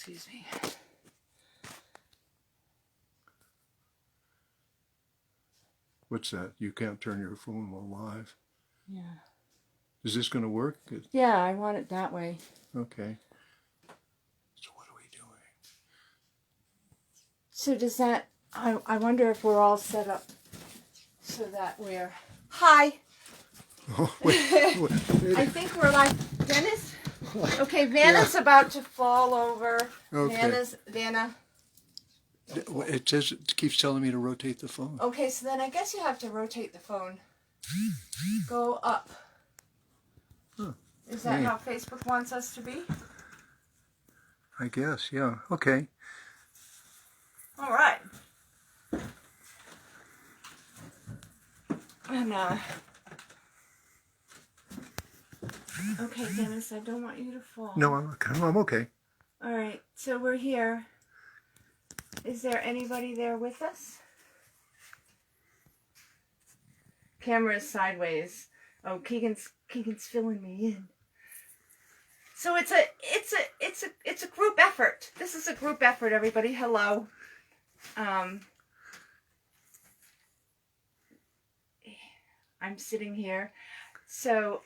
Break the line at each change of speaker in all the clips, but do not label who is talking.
Excuse me.
What's that? You can't turn your phone while live.
Yeah.
Is this going to work?
Yeah, I want it that way.
Okay. So what are we doing?
So does that, I wonder if we're all set up so that we're, hi.
Oh, wait.
I think we're like, Dennis? Okay, Vanna's about to fall over.
Okay.
Vanna.
It says, it keeps telling me to rotate the phone.
Okay, so then I guess you have to rotate the phone. Go up.
Huh.
Is that how Facebook wants us to be?
I guess, yeah. Okay.
All right. And, okay, Dennis, I don't want you to fall.
No, I'm okay.
All right, so we're here. Is there anybody there with us? Camera's sideways. Oh, Keegan's filling me in. So it's a group effort. This is a group effort, everybody. Hello. I'm sitting here. So,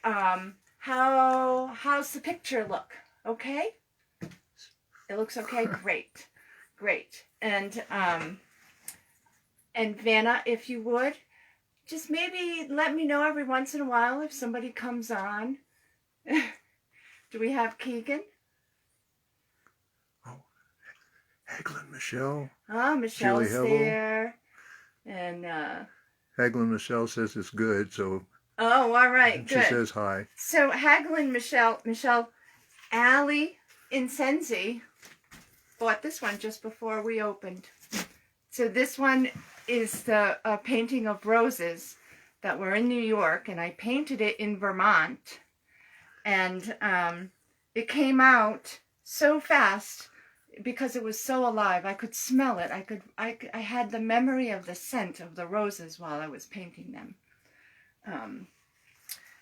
how's the picture look? Okay? It looks okay? Great. Great. And Vanna, if you would, just maybe let me know every once in a while if somebody comes on. Do we have Keegan?
Oh, Hagelin Michelle.
Michelle's
Julie
there. And,
Hagelin Michelle says it's good, so.
Oh, all right, good.
She says hi.
So Hagelin Michelle, Allie Incenzi bought this one just before we opened. So this one is the painting of roses that were in New York, and I painted it in Vermont. And it came out so fast because it was so alive. I could smell it. I had the memory of the scent of the roses while I was painting them.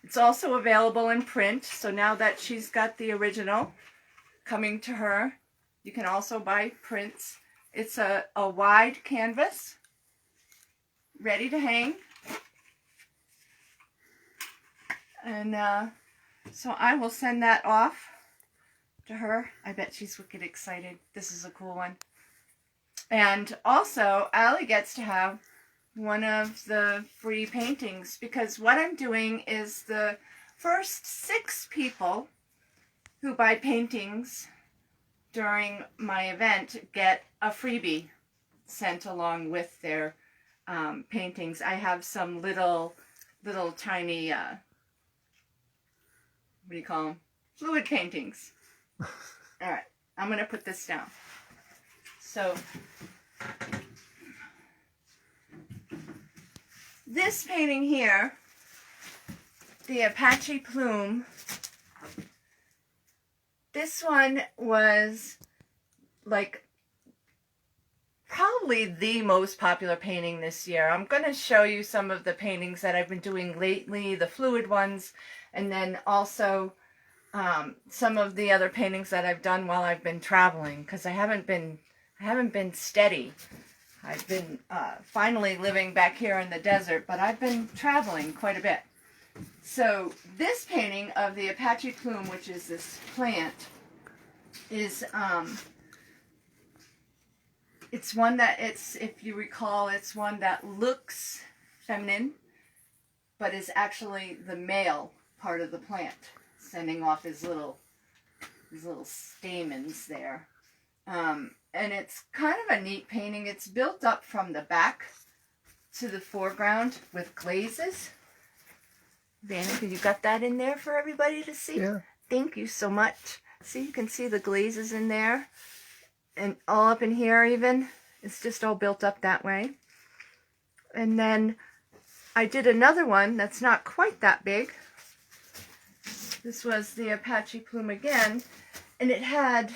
It's also available in print. So now that she's got the original coming to her, you can also buy prints. It's a wide canvas, ready to hang. And so I will send that off to her. I bet she's wicked excited. This is a cool one. And also, Allie gets to have one of the free paintings, because what I'm doing is the first 6 people who buy paintings during my event get a freebie sent along with their paintings. I have some little tiny, what do you call them? Fluid paintings. All right, I'm going to put this down. So this painting here, the Apache Plume, this one was like probably the most popular painting this year. I'm going to show you some of the paintings that I've been doing lately, the fluid ones, and then also some of the other paintings that I've done while I've been traveling, because I haven't been steady. I've been finally living back here in the desert, but I've been traveling quite a bit. So this painting of the Apache Plume, which is this plant, is it's one that if you recall, it's one that looks feminine, but is actually the male part of the plant, sending off his little stamens there. And it's kind of a neat painting. It's built up from the back to the foreground with glazes. Vanna, you got that in there for everybody to see?
Yeah.
Thank you so much. See, you can see the glazes in there. And all up in here even. It's just all built up that way. And then I did another one that's not quite that big. This was the Apache Plume again. And it had,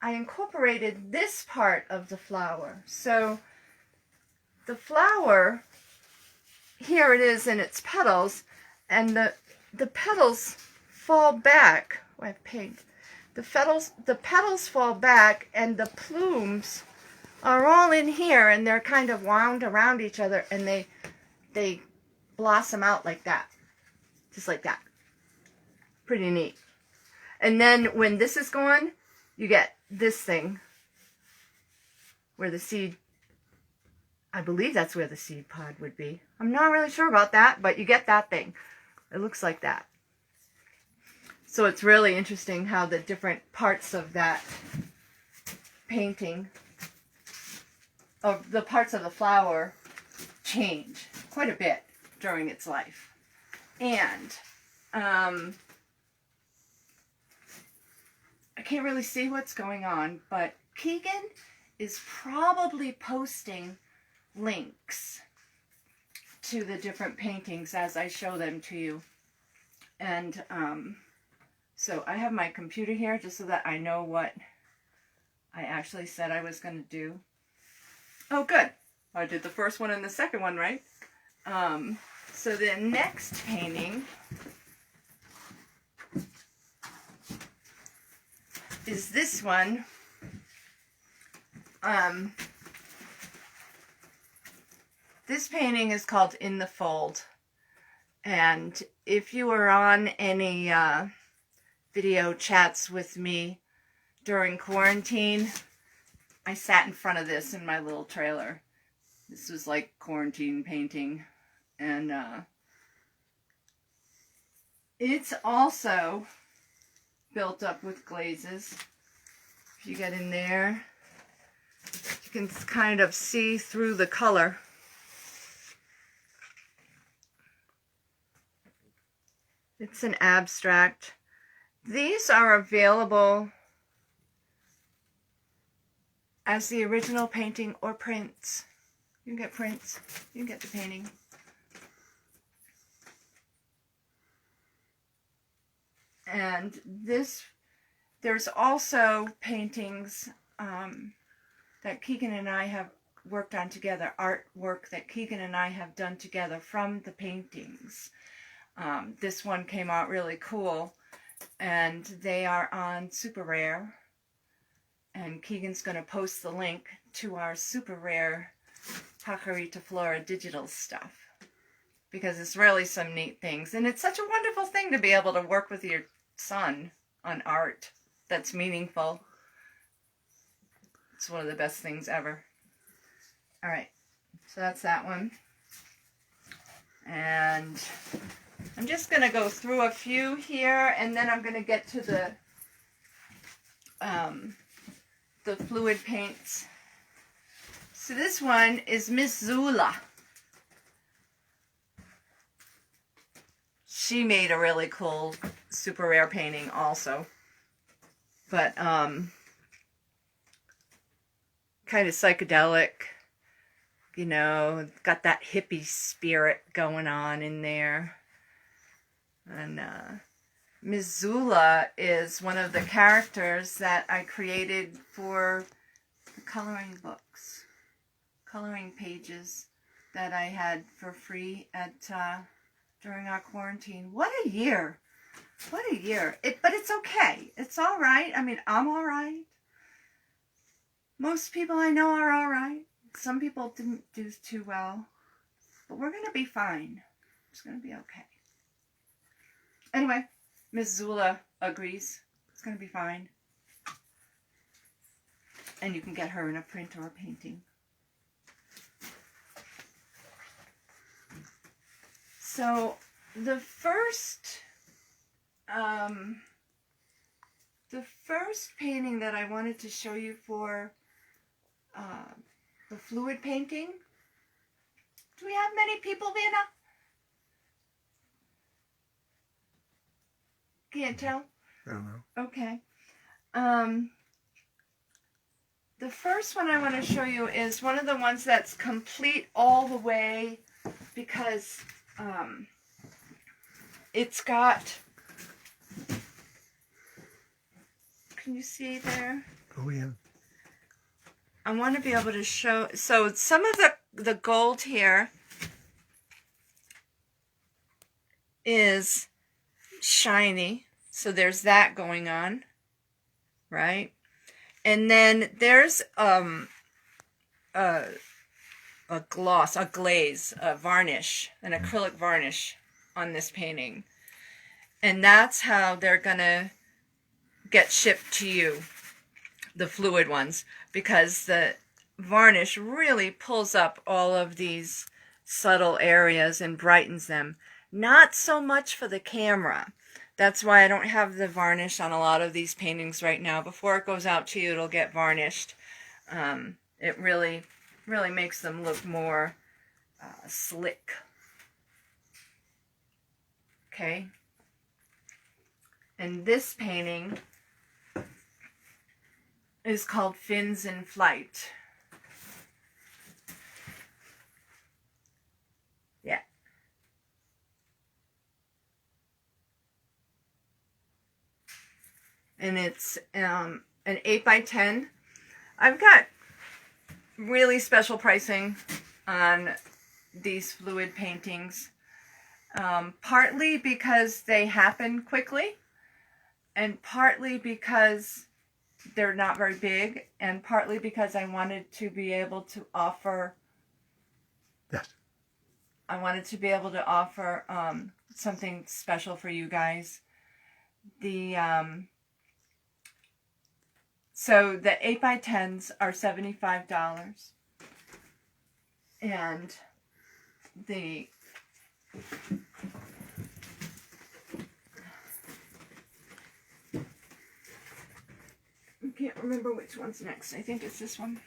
I incorporated this part of the flower. So the flower, here it is in its petals, and the petals fall back. Oh, I have pink. the petals fall back, and the plumes are all in here, and they're kind of wound around each other, and they blossom out like that, just like that. Pretty neat. And then when this is gone, you get this thing where the seed, I believe that's where the seed pod would be. I'm not really sure about that, but you get that thing. It looks like that. So it's really interesting how the different parts of that painting, of the parts of the flower, change quite a bit during its life. And I can't really see what's going on, but Keegan is probably posting links to the different paintings as I show them to you. And so I have my computer here just so that I know what I actually said I was going to do. Oh, good. I did the first one and the second one, right? So the next painting is this one. This painting is called In the Fold. And if you were on any video chats with me during quarantine, I sat in front of this in my little trailer. This was like quarantine painting. And it's also built up with glazes. If you get in there, you can kind of see through the color. It's an abstract. These are available as the original painting or prints. You can get prints. You can get the painting. And there's also paintings that Keegan and I have worked on together, artwork that Keegan and I have done together from the paintings. This one came out really cool, and they are on Super Rare. And Keegan's going to post the link to our Super Rare Pajaritaflora digital stuff, because it's really some neat things. And it's such a wonderful thing to be able to work with your son on art that's meaningful. It's one of the best things ever. All right, so that's that one. And I'm just going to go through a few here, and then I'm going to get to the fluid paints. So this one is Miss Zula. She made a really cool Super Rare painting also. But kind of psychedelic, you know, got that hippie spirit going on in there. And Ms. Zula is one of the characters that I created for the coloring books, coloring pages that I had for free at during our quarantine. What a year! What a year! But it's okay. It's all right. I mean, I'm all right. Most people I know are all right. Some people didn't do too well, but we're gonna be fine. It's gonna be okay. Anyway, Miss Zula agrees. It's going to be fine. And you can get her in a print or a painting. So the first painting that I wanted to show you for the fluid painting. Do we have many people, Vienna? Can't tell?
I don't know.
Okay. The first one I want to show you is one of the ones that's complete all the way, because it's got, can you see there?
Oh, yeah.
I want to be able to show, so some of the gold here is shiny, so there's that going on. right? And then there's a gloss, a glaze, a varnish, an acrylic varnish on this painting. And that's how they're gonna get shipped to you, the fluid ones, because the varnish really pulls up all of these subtle areas and brightens them. Not so much for the camera. That's why I don't have the varnish on a lot of these paintings right now. Before it goes out to you, it'll get varnished. It really makes them look more slick. Okay. And this painting is called Fins in Flight. Yeah. And it's an 8x10. I've got really special pricing on these fluid paintings. Partly because they happen quickly, and partly because they're not very big, and partly because I wanted to be able to offer something special for you guys. So the 8x10s are $75, and the I can't remember which one's next. I think it's this one.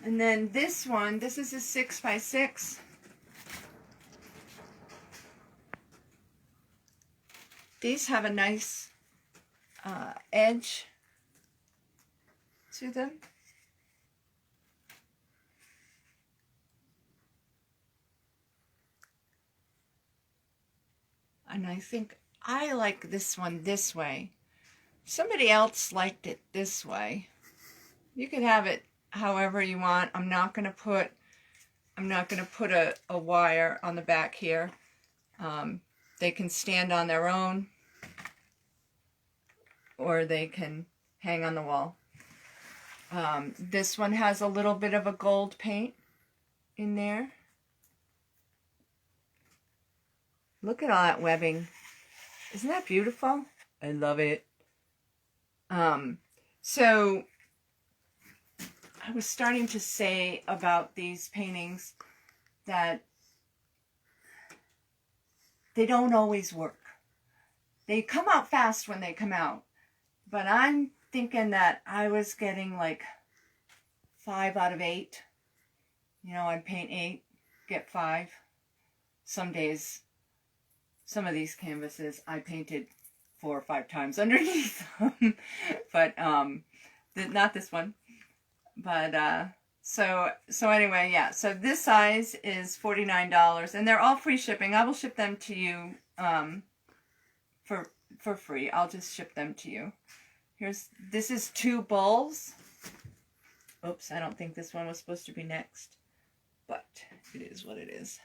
And then this one, this is a 6x6. These have a nice edge to them. And I think I like this one this way. Somebody else liked it this way. You can have it however you want. I'm not gonna put a wire on the back here. They can stand on their own, or they can hang on the wall. This one has a little bit of a gold paint in there. Look at all that webbing. Isn't that beautiful? I love it. So I was starting to say about these paintings that they don't always work. They come out fast when they come out, but I'm thinking that I was getting like 5 out of 8. You know, I'd paint 8, get 5. Some days, some of these canvases I painted 4 or 5 times underneath them. But not this one. But so anyway, yeah. So this size is $49, and they're all free shipping. I will ship them to you for free. I'll just ship them to you. This is 2 bowls. Oops, I don't think this one was supposed to be next, but it is what it is.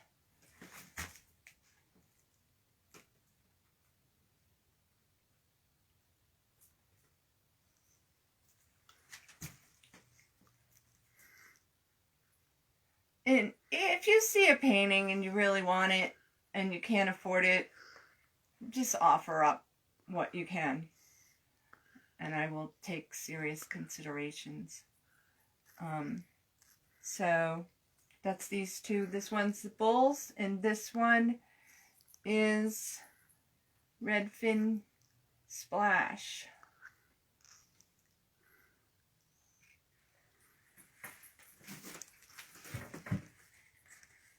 And if you see a painting and you really want it and you can't afford it, just offer up what you can, and I will take serious considerations. So that's these 2. This one's the bulls, and this one is Red Fin Splash.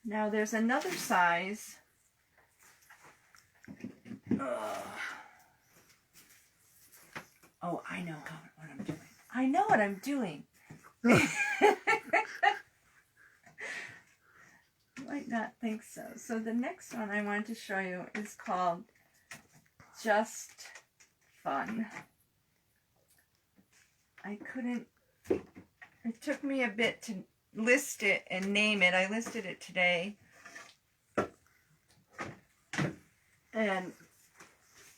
Now there's another size. Oh, I know what I'm doing. I know what I'm doing. You might not think so. So the next one I wanted to show you is called Just Fun. It took me a bit to list it and name it. I listed it today. And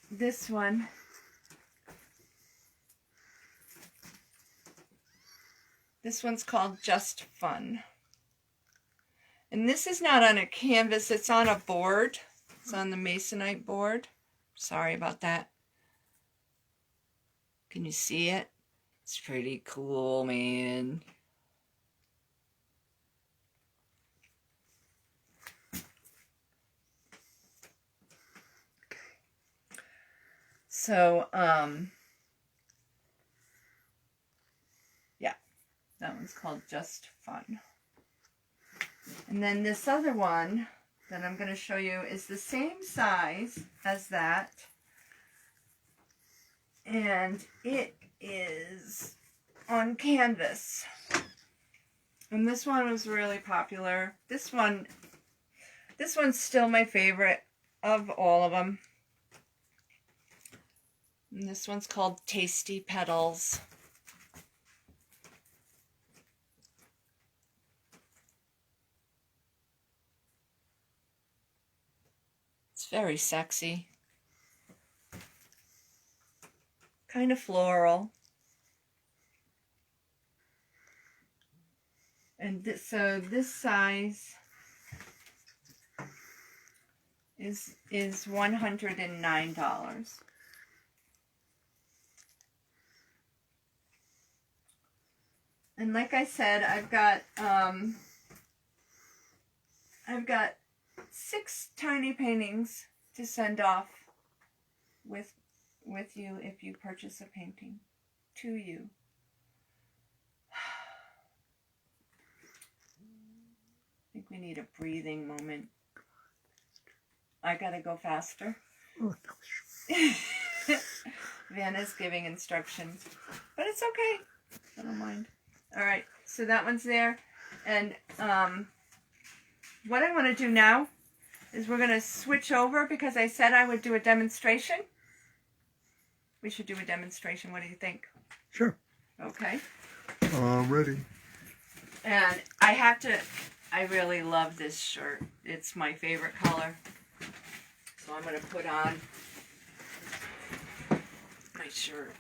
this one This one's called Just Fun. And this is not on a canvas, it's on a board. It's on the Masonite board. Sorry about that. Can you see it? It's pretty cool, man. So, yeah, that one's called Just Fun. And then this other one that I'm going to show you is the same size as that. And it is on canvas. And this one was really popular. This one's still my favorite of all of them. And this one's called Tasty Petals. It's very sexy. Kind of floral. And so this size is $109. And like I said, I've got 6 tiny paintings to send off with you if you purchase a painting to you. I think we need a breathing moment. I gotta go faster. Vanna's giving instructions, but it's okay. I don't mind. All right, so that one's there. And what I want to do now is we're going to switch over because I said I would do a demonstration. We should do a demonstration. What do you think?
Sure.
Okay.
Ready.
And I really love this shirt. It's my favorite color. So I'm going to put on my shirt.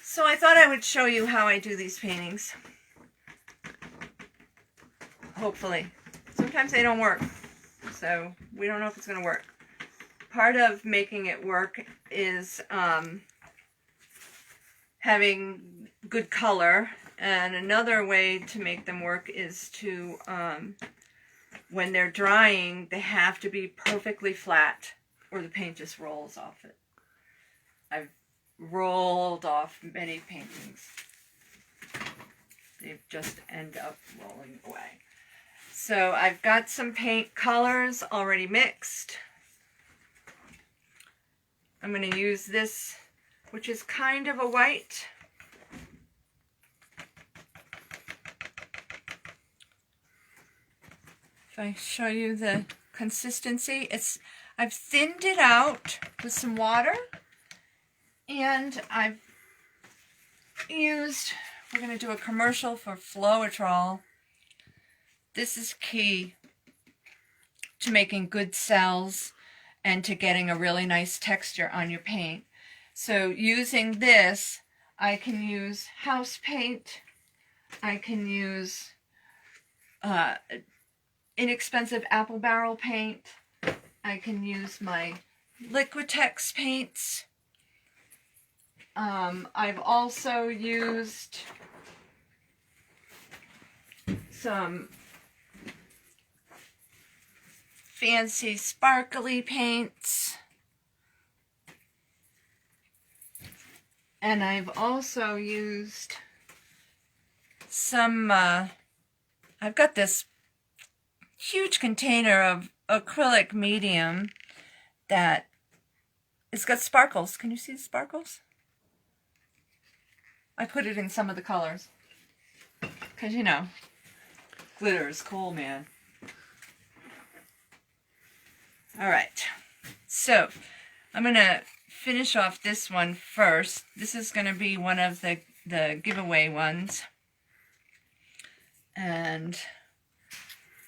So I thought I would show you how I do these paintings. Hopefully. Sometimes they don't work. So we don't know if it's going to work. Part of making it work is having good color. And another way to make them work is to, when they're drying, they have to be perfectly flat or the paint just rolls off it. I've rolled off many paintings. They just end up rolling away. So I've got some paint colors already mixed. I'm going to use this, which is kind of a white. If I show you the consistency, I've thinned it out with some water. And I've used, we're going to do a commercial for Floetrol. This is key to making good cells and to getting a really nice texture on your paint. So using this, I can use house paint. I can use inexpensive apple barrel paint. I can use my Liquitex paints. I've also used some fancy sparkly paints. And I've also used some, I've got this huge container of acrylic medium that it's got sparkles. Can you see the sparkles? I put it in some of the colors. Because, you know, glitter is cool, man. All right. So, I'm going to finish off this one first. This is going to be one of the giveaway ones. And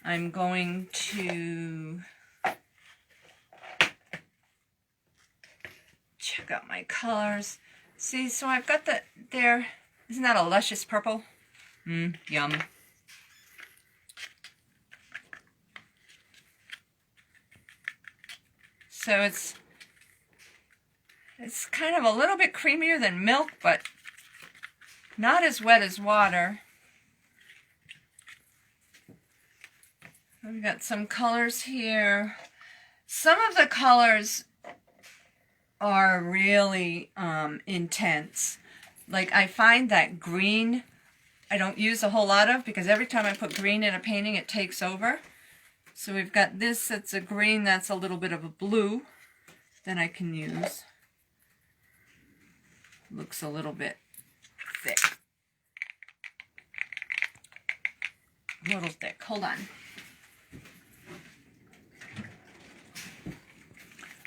I'm going to check out my colors. See, so I've got the, there, isn't that a luscious purple? Yum. So it's kind of a little bit creamier than milk, but not as wet as water. We've got some colors here. Some of the colors are really intense. Like I find that green I don't use a whole lot of, because every time I put green in a painting it takes over. So we've got this that's a green that's a little bit of a blue that I can use. Looks a little bit thick. A little thick. Hold on.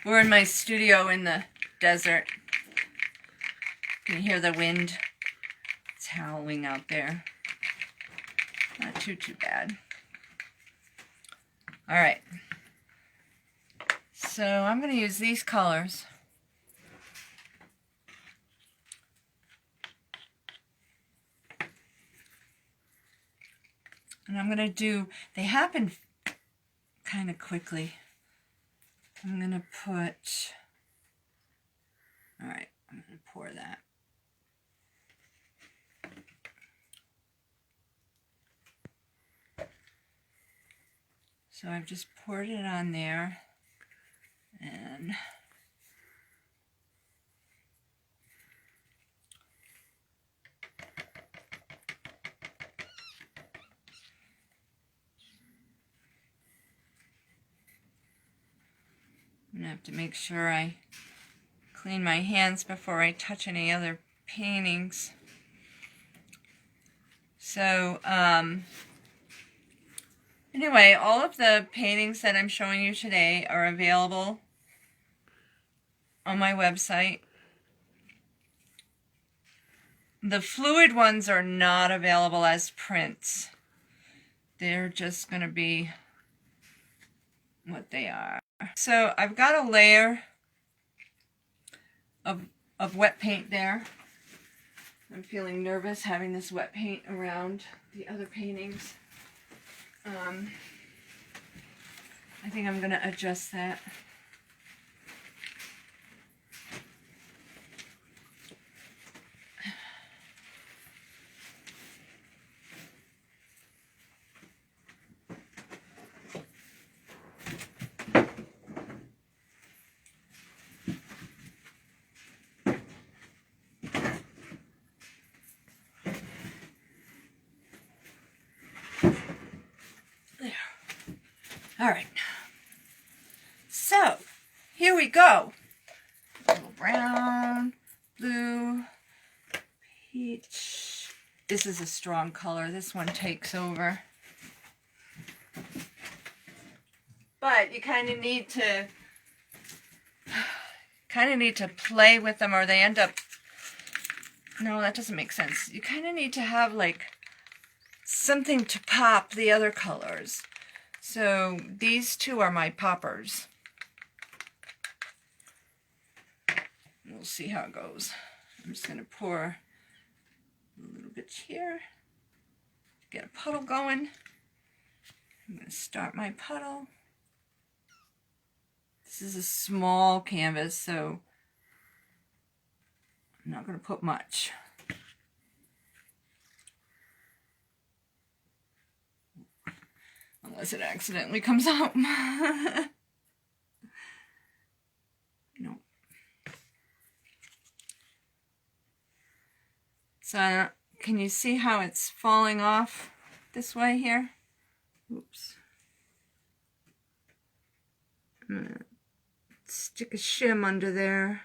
We're in my studio in the desert. You can hear the wind. It's howling out there. Not too bad. All right. So I'm going to use these colors. And I'm going to do, they happen kind of quickly. I'm going to put, all right, I'm going to pour that. So I've just poured it on there, and I'm going to have to make sure I clean my hands before I touch any other paintings. So, anyway, all of the paintings that I'm showing you today are available on my website. The fluid ones are not available as prints. They're just going to be what they are. So I've got a layer of wet paint there. I'm feeling nervous having this wet paint around the other paintings. I think I'm going to adjust that. All right, so here we go. A little brown, blue, peach. This is a strong color. This one takes over. But you kind of need to play with them, or they end up, no, that doesn't make sense. You kind of need to have like something to pop the other colors. So these two are my poppers. We'll see how it goes. I'm just going to pour a little bit here. Get a puddle going. I'm going to start my puddle. This is a small canvas, so I'm not going to put much. Unless it accidentally comes out. No. So, can you see how it's falling off this way here? Oops. I'm going to stick a shim under there.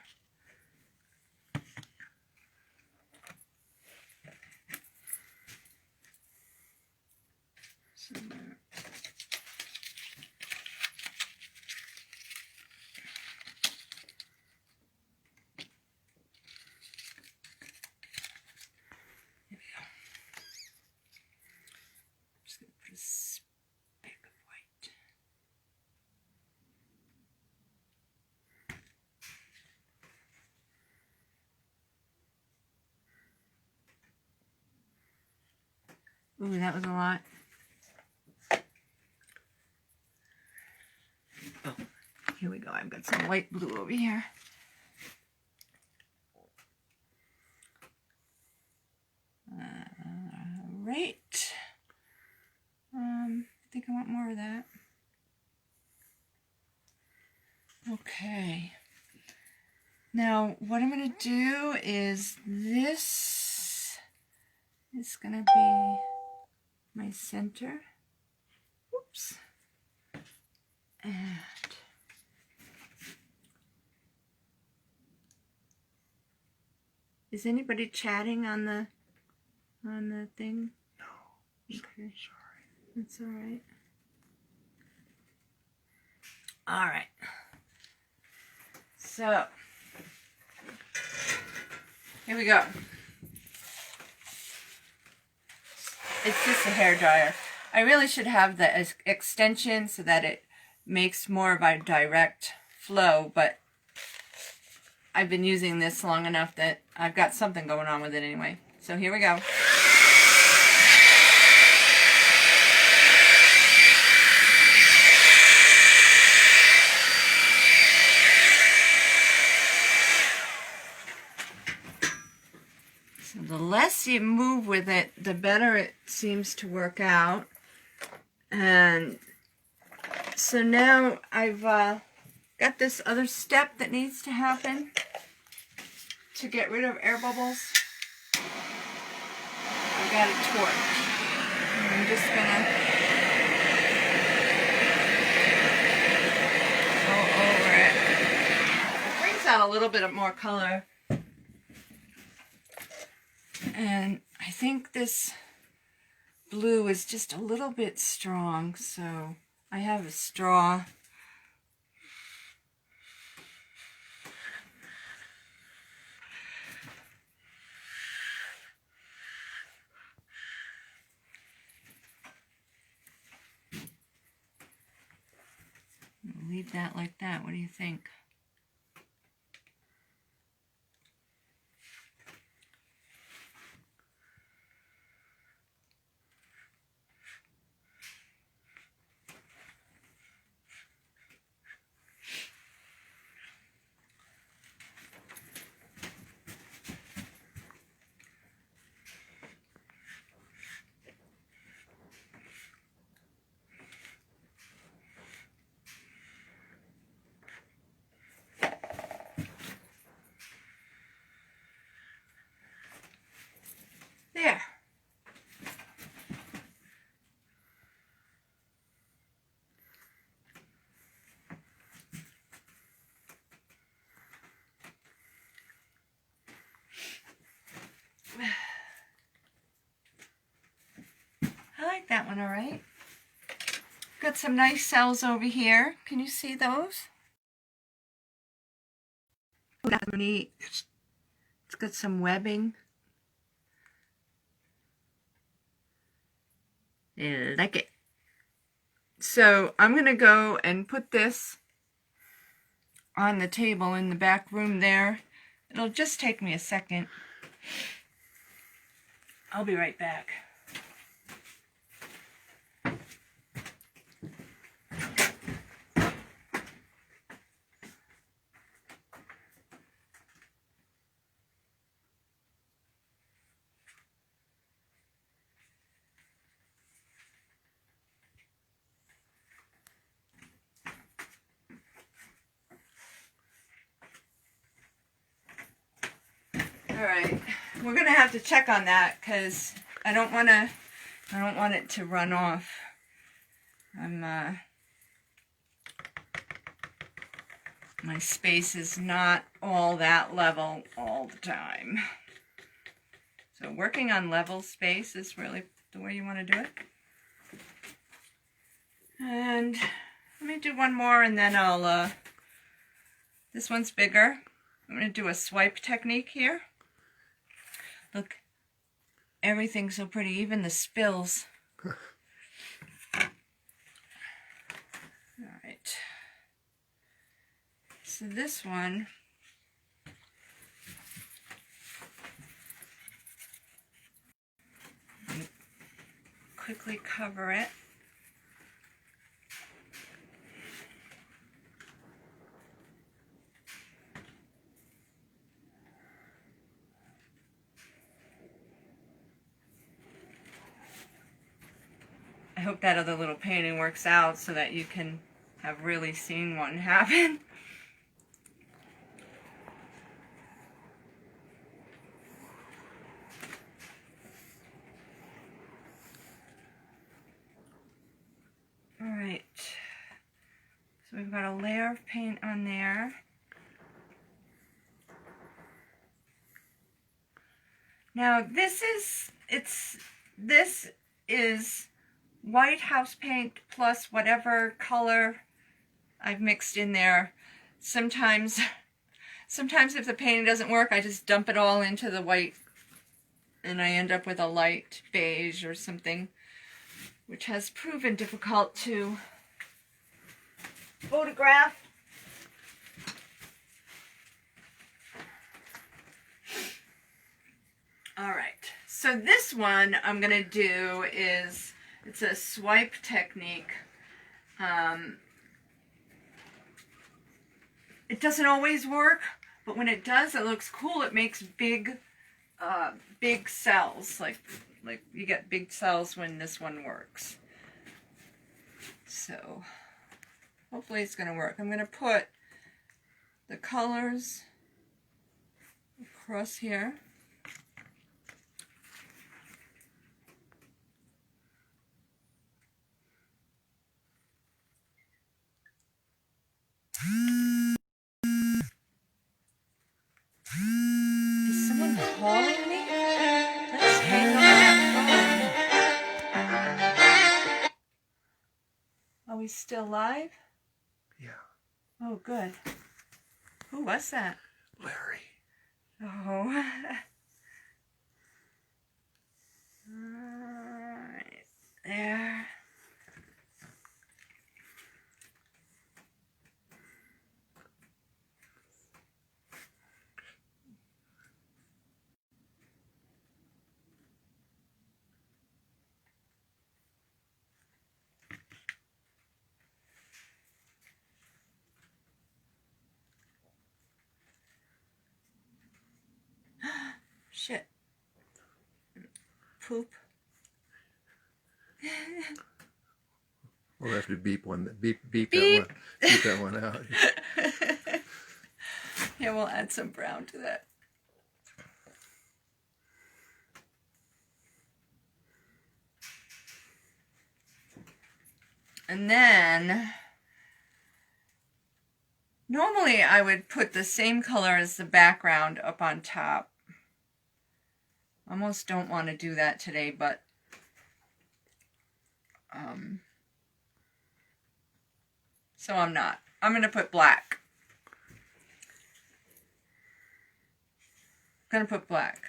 So there. Ooh, that was a lot. Oh, here we go. I've got some light blue over here. Right. I think I want more of that. Okay. Now, what I'm going to do is this is going to be my center. Whoops. And is anybody chatting on the thing?
No.
Okay.
Sorry.
That's all right. All right. So, here we go. It's just a hair dryer. I really should have the extension so that it makes more of a direct flow, but I've been using this long enough that I've got something going on with it anyway. So here we go. So the less you move with it, the better it seems to work out. And so now I've got this other step that needs to happen to get rid of air bubbles. I've got a torch. And I'm just gonna go over it. It brings out a little bit of more color. And I think this blue is just a little bit strong, so I have a straw. I'll leave that like that. What do you think? There. I like that one, all right. Got some nice cells over here. Can you see those? Oh, that's neat. It's got some webbing. I like it. So I'm going to go and put this on the table in the back room there. It'll just take me a second. I'll be right back. All right, we're gonna have to check on that because I don't want it to run off. My space is not all that level all the time. So working on level space is really the way you want to do it. And let me do one more and then I'll, this one's bigger. I'm going to do a swipe technique here. Look, everything's so pretty, even the spills. All right. So this one, quickly cover it. I hope that other little painting works out so that you can have really seen one happen. Alright, so we've got a layer of paint on there. Now this is white house paint plus whatever color I've mixed in there. Sometimes if the painting doesn't work, I just dump it all into the white and I end up with a light beige or something, which has proven difficult to photograph. All right, so this one I'm gonna do is, it's a swipe technique. It doesn't always work, but when it does, it looks cool. It makes big cells, like you get big cells when this one works. So hopefully it's going to work. I'm going to put the colors across here. Is someone calling me? Let's hang up that phone. Are we still live?
Yeah.
Oh, good. Who was that?
Larry.
Oh. Right there. Shit. Poop.
We'll have to beep
Beep.
that one out.
Yeah, we'll add some brown to that. And then normally I would put the same color as the background up on top. Almost don't want to do that today, but so I'm not. I'm going to put black. I'm going to put black.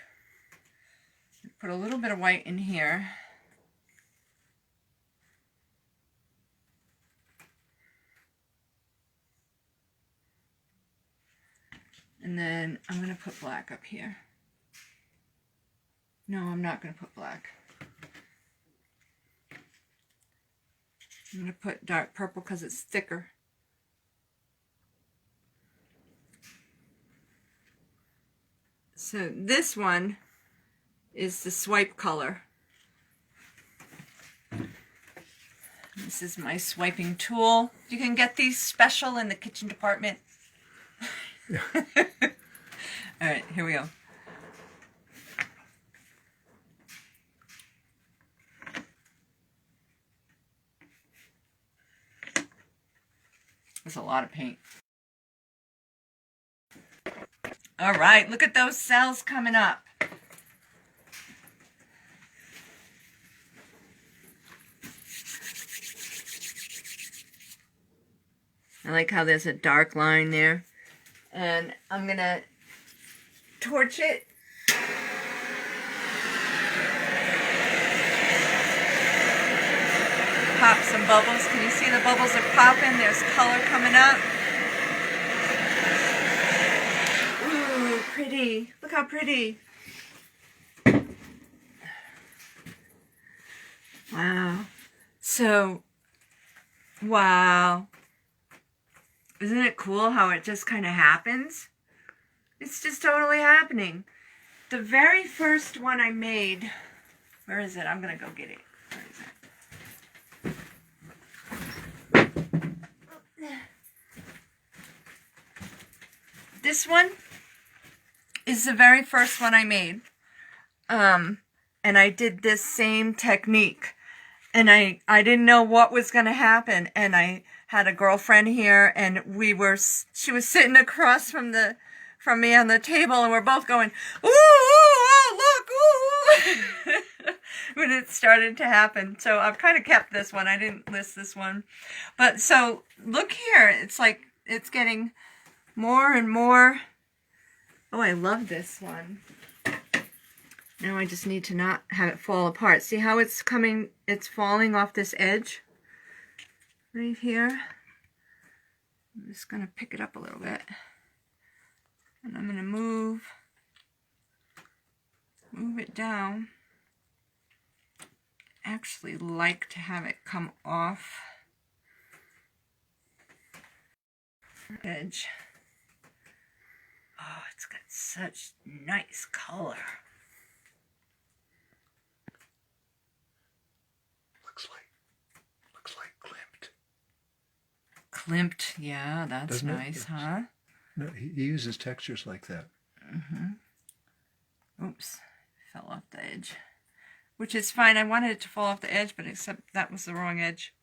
Put a little bit of white in here. And then I'm going to put black up here. No, I'm not going to put black. I'm going to put dark purple because it's thicker. So this one is the swipe color. This is my swiping tool. You can get these special in the kitchen department.
Yeah.
All right, here we go. That's a lot of paint. All right, look at those cells coming up. I like how there's a dark line there. And I'm going to torch it. Pop some bubbles. Can you see the bubbles are popping? There's color coming up. Ooh, pretty. Look how pretty. Wow. So, wow. Isn't it cool how it just kind of happens? It's just totally happening. The very first one I made, where is it? I'm going to go get it. Where is it? This one is the very first one I made. And I did this same technique. And I didn't know what was going to happen. And I had a girlfriend here, and she was sitting across from me on the table, and we're both going, ooh, oh, look, ooh, when it started to happen. So I've kind of kept this one. I didn't list this one. But so look here. It's like, it's getting more and more. Oh, I love this one. Now I just need to not have it fall apart. See how it's falling off this edge? Right here. I'm just going to pick it up a little bit. And I'm going to move it down. I actually like to have it come off the edge. Oh, it's got such nice color.
Looks like clipped.
Clipped, yeah, that's
Doesn't
nice, huh?
No, he uses textures like that.
Oops, fell off the edge. Which is fine. I wanted it to fall off the edge, but except that was the wrong edge.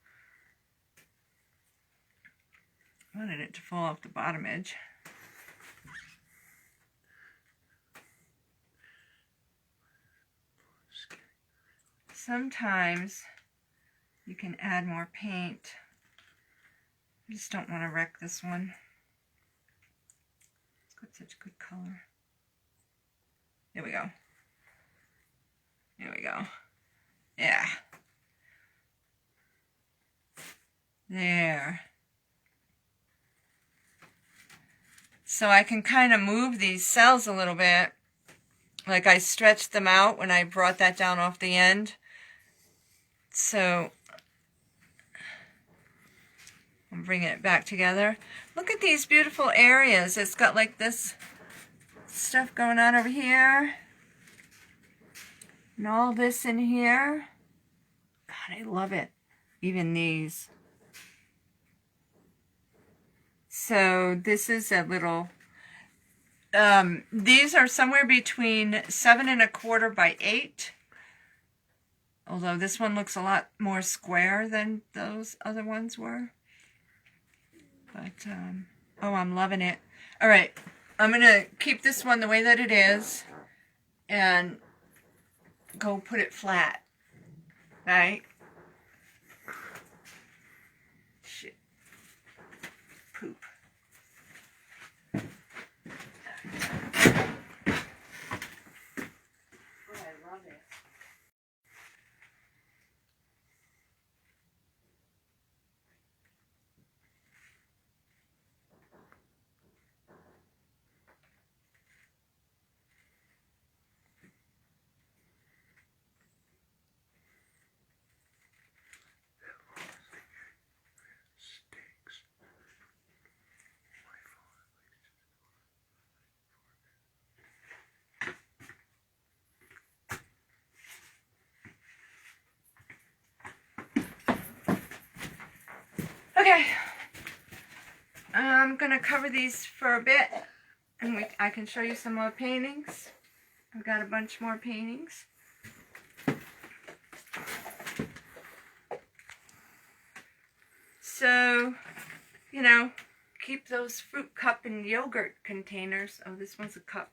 I wanted it to fall off the bottom edge. Sometimes you can add more paint. I just don't want to wreck this one. It's got such good color. There we go. There we go. Yeah. There. So I can kind of move these cells a little bit. Like I stretched them out when I brought that down off the end. So I'm bringing it back together. Look at these beautiful areas. It's got like this stuff going on over here. And all this in here. God, I love it. Even these. So this is a little... these are somewhere between 7 1/4 by 8. Although this one looks a lot more square than those other ones were. But, oh, I'm loving it. All right, I'm going to keep this one the way that it is and go put it flat. All right? Shit. Poop. Oh, I love it. Okay, I'm going to cover these for a bit, and I can show you some more paintings. I've got a bunch more paintings. So, you know, keep those fruit cup and yogurt containers. Oh, this one's a cup.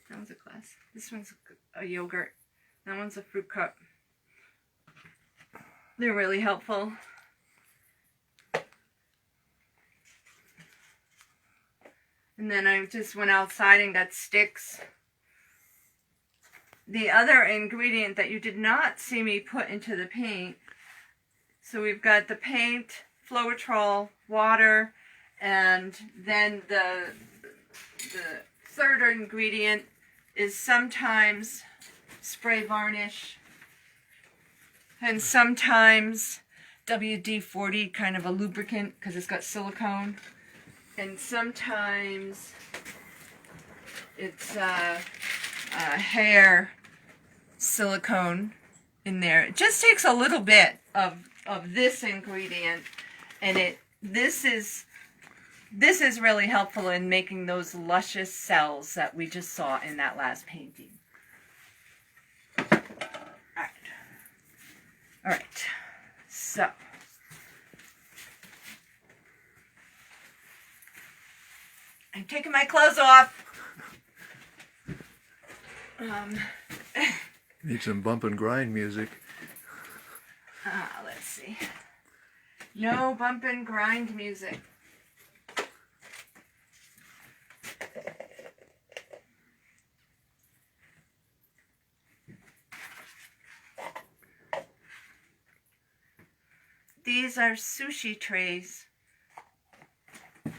That one's a glass. This one's a yogurt. That one's a fruit cup. They're really helpful. And then I just went outside and got sticks. The other ingredient that you did not see me put into the paint. So we've got the paint, Floetrol, water, and then the third ingredient is sometimes spray varnish. And sometimes WD-40, kind of a lubricant, because it's got silicone. And sometimes it's hair silicone in there. It just takes a little bit of this ingredient, and this is really helpful in making those luscious cells that we just saw in that last painting. All right. So I'm taking my clothes off.
Need some bump and grind music.
Let's see. No bump and grind music. These are sushi trays.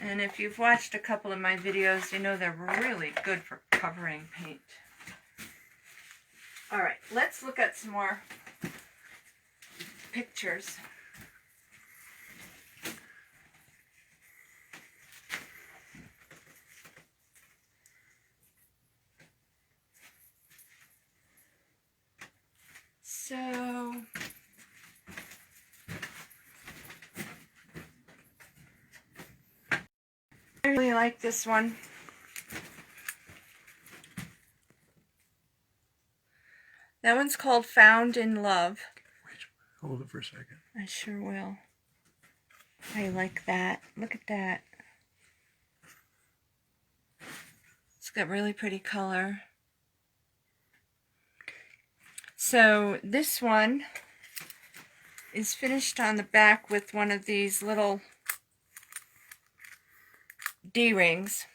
And if you've watched a couple of my videos, you know they're really good for covering paint. All right, let's look at some more pictures. So I really like this one. That one's called Found in Love.
Wait, hold it for a second.
I sure will. I like that. Look at that. It's got really pretty color. So this one is finished on the back with one of these little D-rings,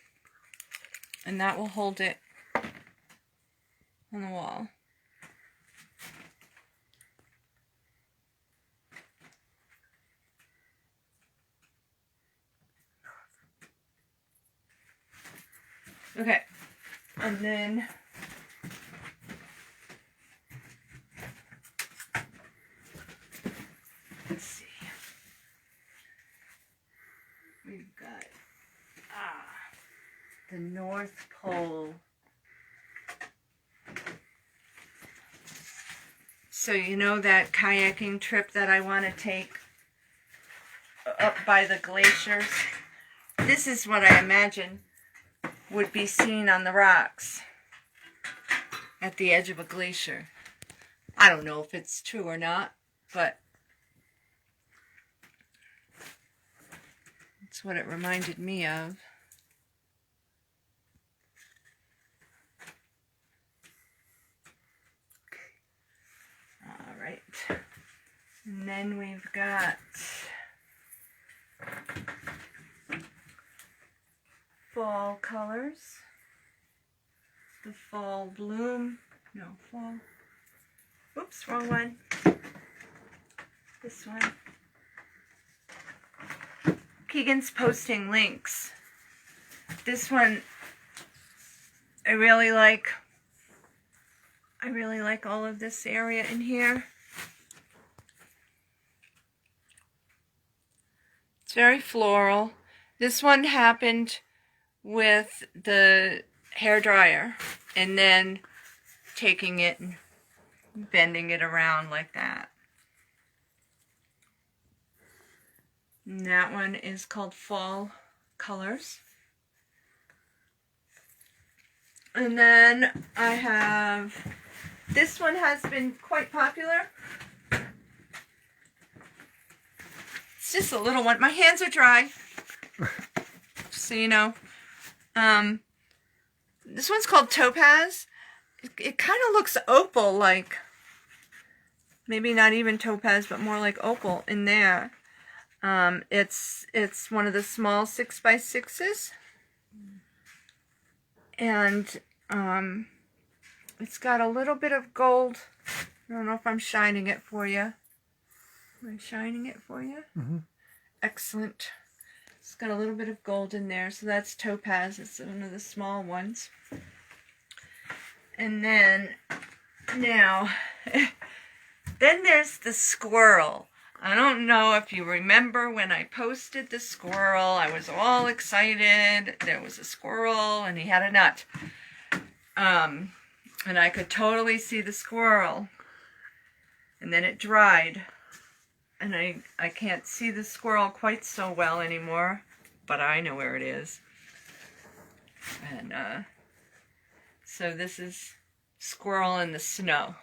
and that will hold it on the wall. Okay, and then let's see. We've got the North Pole. So you know that kayaking trip that I want to take up by the glaciers? This is what I imagine would be seen on the rocks at the edge of a glacier. I don't know if it's true or not, but it's what it reminded me of. All right. And then we've got fall colors. The fall bloom. No, fall. Oops, wrong one. This one. Keegan's posting links. This one I really like. I really like all of this area in here. It's very floral. This one happened with the hair dryer and then taking it and bending it around like that. And that one is called Fall Colors. And then I have, this one has been quite popular. It's just a little one. My hands are dry, just so you know. This one's called Topaz. It kind of looks opal, like maybe not even topaz, but more like opal in there. It's one of the small 6x6s, and it's got a little bit of gold. I don't know if I'm shining it for you. Am I shining it for you?
Mm-hmm.
Excellent. It's got a little bit of gold in there, so that's topaz. It's one of the small ones. And then, now, Then there's the squirrel. I don't know if you remember when I posted the squirrel. I was all excited. There was a squirrel and he had a nut. And I could totally see the squirrel. And then it dried. And I can't see the squirrel quite so well anymore. But I know where it is. And so this is squirrel in the snow.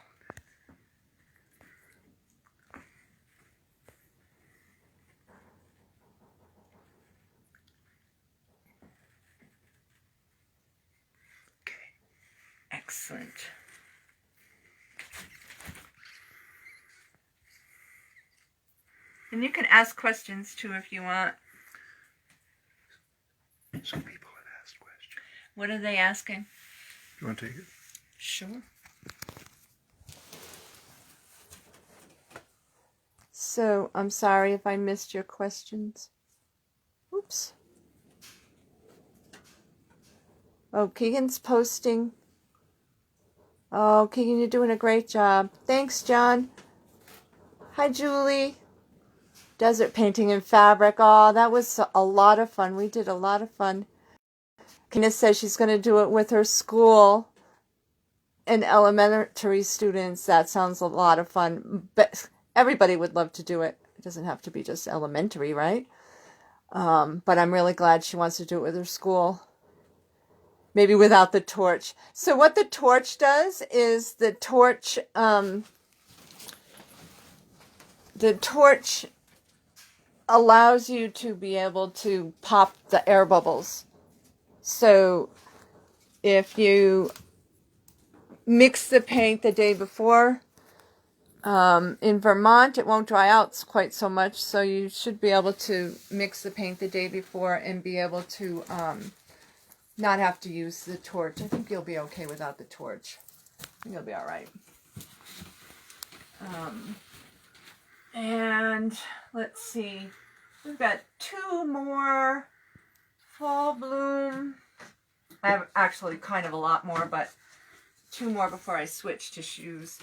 Excellent. And you can ask questions too if you want.
Some people have asked questions.
What are they asking?
Do you want to take it?
Sure. So, I'm sorry if I missed your questions. Oops. Oh, Keegan's posting. Oh, Keegan, you're doing a great job. Thanks, John. Hi, Julie. Desert painting in fabric. Oh, that was a lot of fun. We did a lot of fun. Kina says she's going to do it with her school and elementary students. That sounds a lot of fun. But everybody would love to do it. It doesn't have to be just elementary, right? But I'm really glad she wants to do it with her school. Maybe without the torch. So what the torch does is the torch allows you to be able to pop the air bubbles. So if you mix the paint the day before, in Vermont it won't dry out quite so much, so you should be able to mix the paint the day before and be able to not have to use the torch. I think you'll be okay without the torch. I think you'll be all right. And let's see. We've got 2 more fall bloom. I have actually kind of a lot more, but 2 more before I switch to shoes.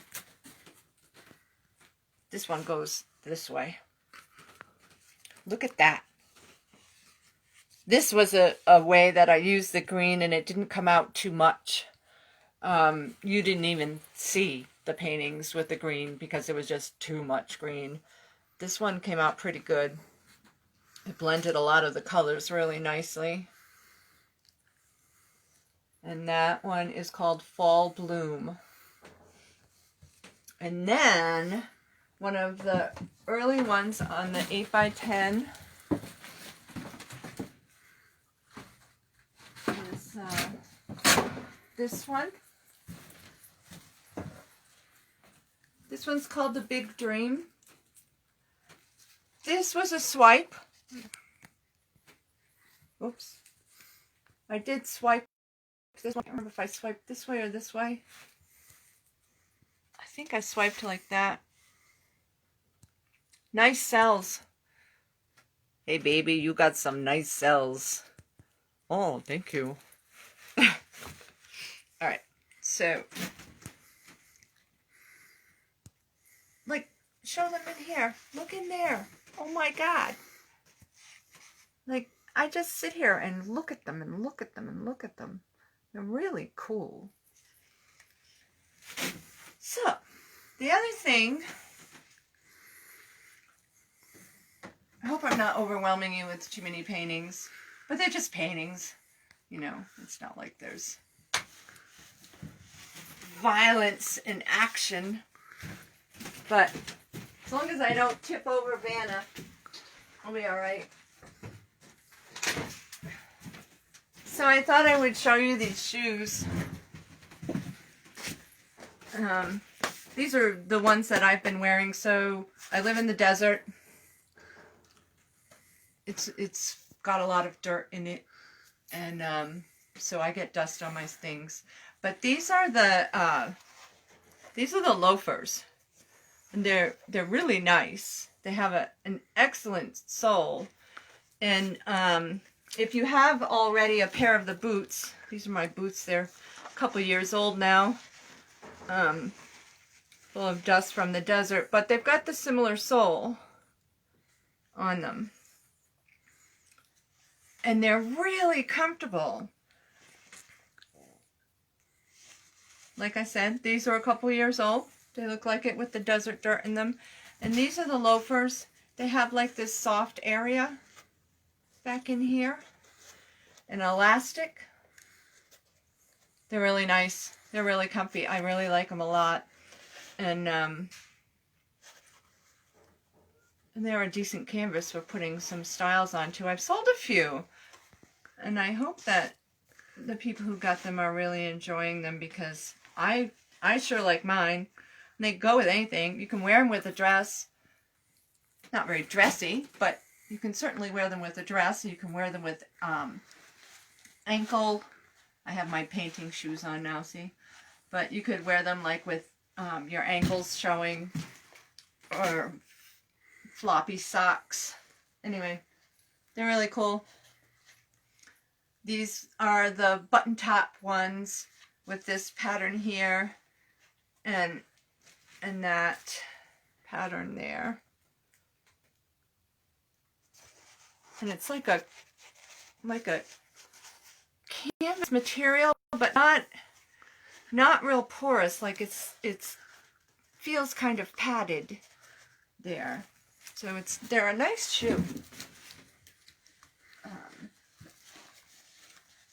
This one goes this way. Look at that. This was a way that I used the green and it didn't come out too much. You didn't even see the paintings with the green because it was just too much green. This one came out pretty good. It blended a lot of the colors really nicely. And that one is called Fall Bloom. And then one of the early ones on the 8x10 is this one. This one's called The Big Dream. This was a swipe. Oops. I did swipe this one. I can't remember if I swiped this way or this way. I think I swiped like that. Nice cells. Hey baby, you got some nice cells. Oh, thank you. Alright, so like, show them in here. Look in there. Oh my god. Like, I just sit here and look at them and look at them and look at them. They're really cool. So, the other thing, I hope I'm not overwhelming you with too many paintings, but they're just paintings. You know, it's not like there's violence and action. But as long as I don't tip over Vanna, I'll be alright. So I thought I would show you these shoes. These are the ones that I've been wearing. So I live in the desert. It's got a lot of dirt in it, and so I get dust on my things. But these are the loafers, and they're really nice. They have an excellent sole, and if you have already a pair of the boots, these are my boots. They're a couple years old now. full of dust from the desert, but they've got the similar sole on them. And they're really comfortable. Like I said, these are a couple years old. They look like it with the desert dirt in them. And these are the loafers. They have like this soft area back in here. An elastic. They're really nice. They're really comfy. I really like them a lot. And they're a decent canvas for putting some styles onto. I've sold a few. And I hope that the people who got them are really enjoying them, because I sure like mine. They go with anything. You can wear them with a dress. Not very dressy, but you can certainly wear them with a dress. You can wear them with ankle. I have my painting shoes on now, see? But you could wear them like with your ankles showing, or floppy socks. Anyway, they're really cool. These are the button top ones with this pattern here and that pattern there. And it's like a canvas material, but not real porous. Like it's feels kind of padded there. So they're a nice shoe.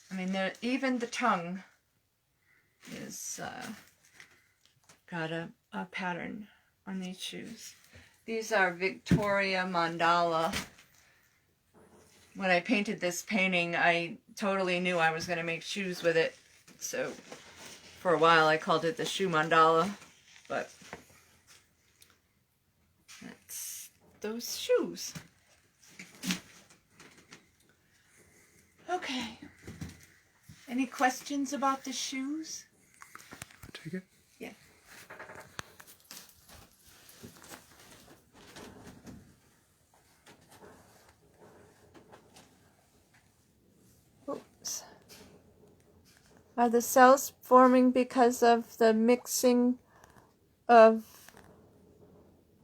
I mean, even the tongue is got a pattern on these shoes. These are Victoria Mandala. When I painted this painting, I totally knew I was going to make shoes with it. So for a while I called it the shoe mandala. But that's those shoes. Okay. Any questions about the shoes?
Take it?
Yeah. Oops. Are the cells forming because of the mixing of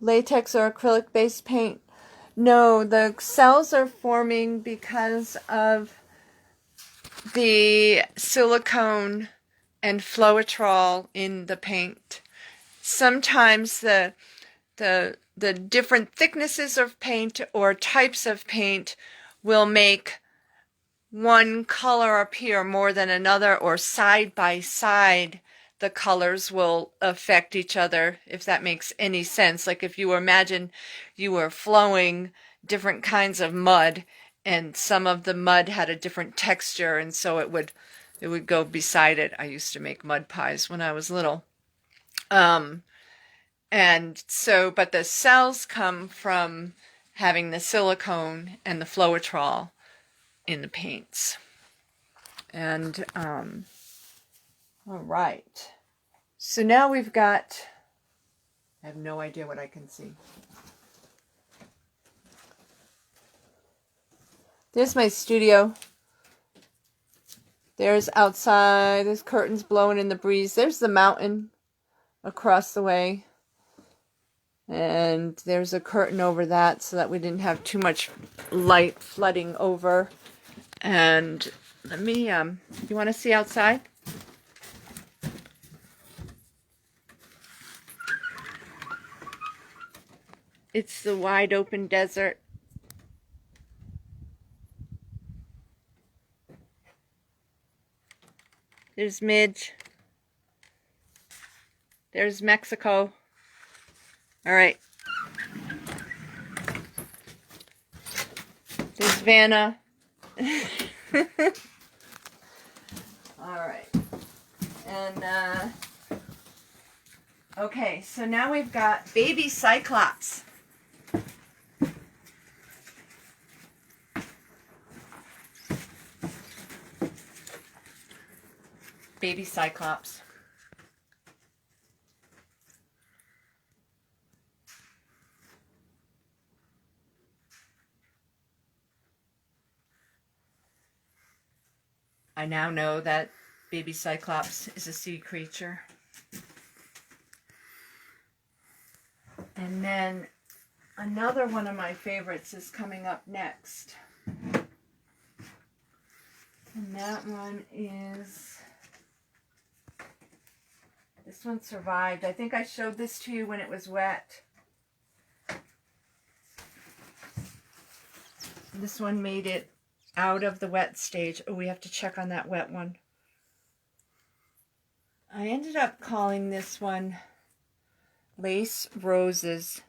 latex or acrylic-based paint? No, the cells are forming because of the silicone and Floetrol in the paint. Sometimes the different thicknesses of paint or types of paint will make one color appear more than another, or side by side the colors will affect each other, if that makes any sense. Like if you imagine you were flowing different kinds of mud, and some of the mud had a different texture, and so it would go beside it. I used to make mud pies when I was little. And so, but the cells come from having the silicone and the Floetrol in the paints. And, all right. So now we've got, I have no idea what I can see. There's my studio. There's outside. There's curtains blowing in the breeze. There's the mountain across the way. And there's a curtain over that so that we didn't have too much light flooding over. And let me, you want to see outside? It's the wide open desert. There's Midge. There's Mexico. All right. There's Vanna. All right. And, okay, so now we've got baby Cyclops. Baby Cyclops. I now know that baby Cyclops is a sea creature. And then another one of my favorites is coming up next. And that one is, this one survived. I think I showed this to you when it was wet. This one made it out of the wet stage. Oh, we have to check on that wet one. I ended up calling this one Lace Roses.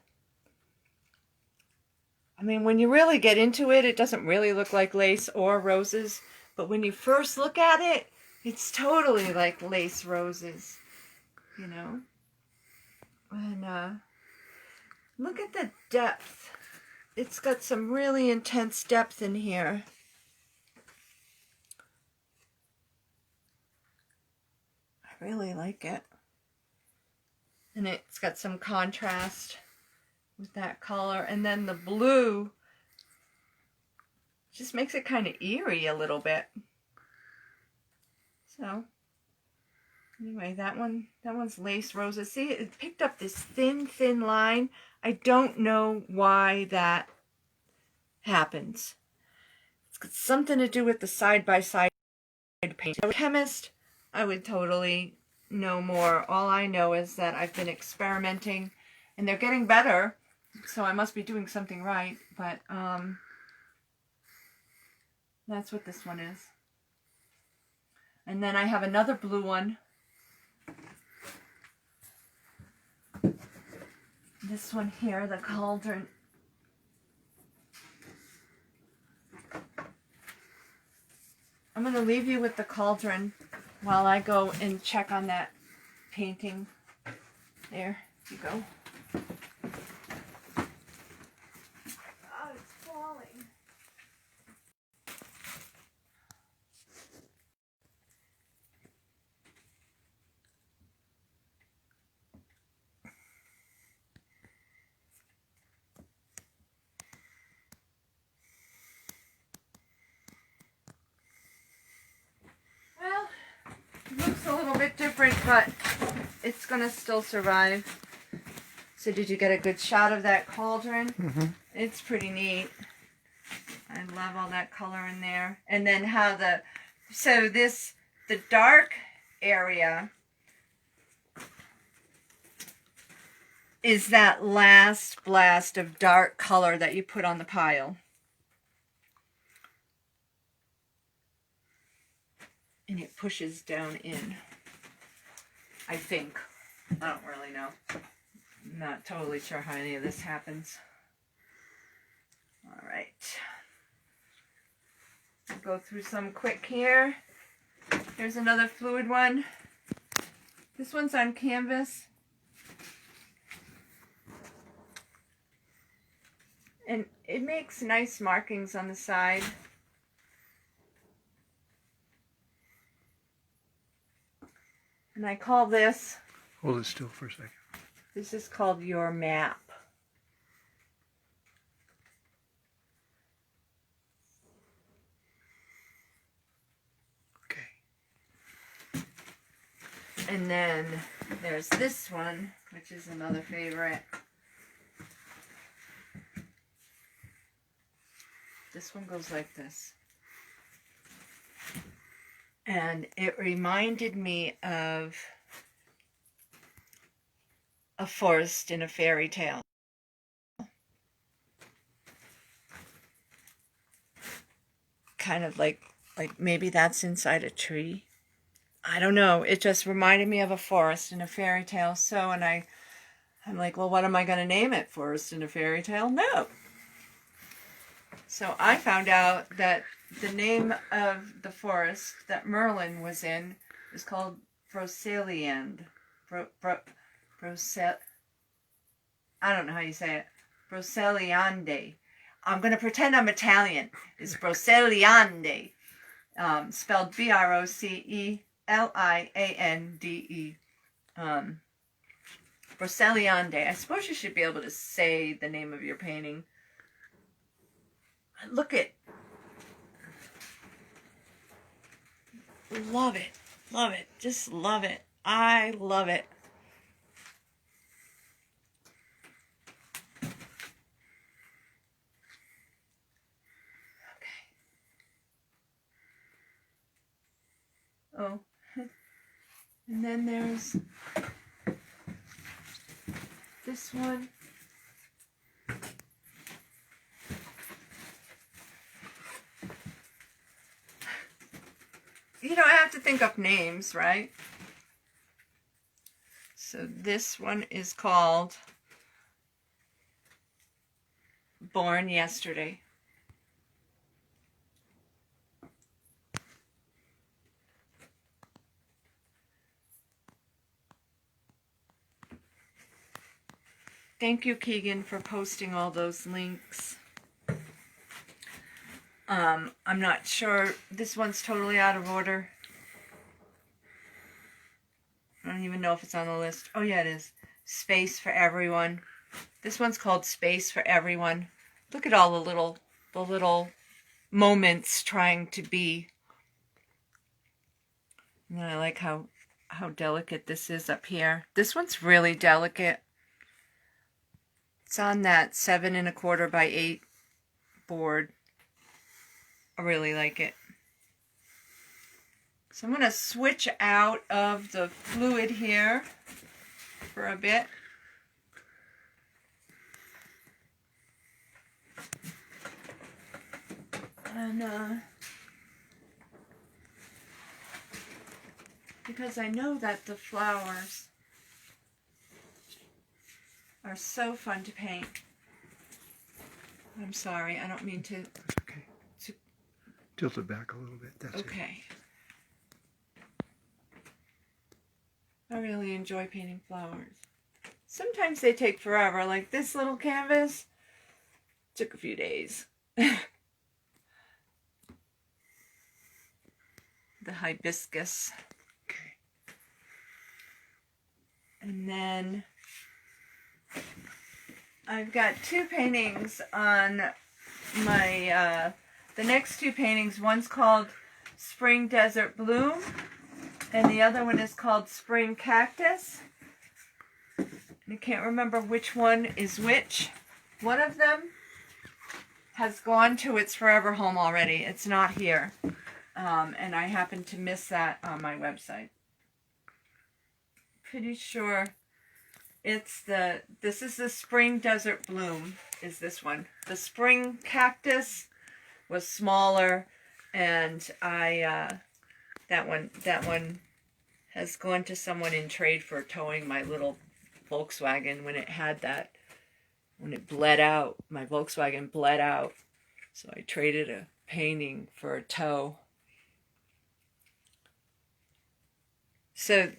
I mean, when you really get into it, it doesn't really look like lace or roses. But when you first look at it, it's totally like lace roses, you know? And look at the depth. It's got some really intense depth in here. I really like it. And it's got some contrast with that color. And then the blue just makes it kind of eerie a little bit. So, anyway, that one's Lace Roses. See, it picked up this thin line. I don't know why that happens. It's got something to do with the side-by-side paint. If I were a chemist, I would totally know more. All I know is that I've been experimenting, and they're getting better, so I must be doing something right. But that's what this one is. And then I have another blue one. This one here, the Cauldron. I'm going to leave you with the Cauldron while I go and check on that painting. There you go. Oh, it's falling. Well, it looks a little bit different, but it's going to still survive. So did you get a good shot of that Cauldron?
Mm-hmm.
It's pretty neat. I love all that color in there. And then how the dark area is that last blast of dark color that you put on the pile. And it pushes down in, I think. I don't really know. I'm not totally sure how any of this happens. All right. I'll go through some quick here. Here's another fluid one. This one's on canvas. And it makes nice markings on the side. And I call this...
Hold it still for a second.
This is called Your Map.
Okay.
And then there's this one, which is another favorite. This one goes like this. And it reminded me of a forest in a fairy tale. Kind of like maybe that's inside a tree. I don't know. It just reminded me of a forest in a fairy tale. So, and I'm like, well, what am I going to name it? Forest in a fairy tale? No. So I found out that the name of the forest that Merlin was in is called Broceliande. I don't know how you say it. Broceliande. I'm going to pretend I'm Italian. It's Broceliande. Spelled Broceliande. Broceliande. I suppose you should be able to say the name of your painting. Look at... Love it. Love it. Just love it. I love it. Oh. And then there's this one. You know, I have to think up names, right? So this one is called Born Yesterday. Thank you, Keegan, for posting all those links. I'm not sure. This one's totally out of order. I don't even know if it's on the list. Oh, yeah, it is. Space for Everyone. This one's called Space for Everyone. Look at all the little moments trying to be. And I like how delicate this is up here. This one's really delicate. It's on that 7 1/4 by 8 board. I really like it. So I'm going to switch out of the fluid here for a bit. And because I know that the flowers are so fun to paint. I'm sorry, I don't mean to...
That's okay. Tilt it back a little bit. That's
okay. I really enjoy painting flowers. Sometimes they take forever, like this little canvas took a few days. The hibiscus.
Okay.
And then I've got 2 paintings on my, the next 2 paintings. One's called Spring Desert Bloom, and the other one is called Spring Cactus. I can't remember which one is which. One of them has gone to its forever home already. It's not here. And I happened to miss that on my website. Pretty sure it's this is the Spring Desert Bloom, is this one. The Spring Cactus was smaller, and that one has gone to someone in trade for towing my little Volkswagen when it bled out. My Volkswagen bled out. So I traded a painting for a tow. So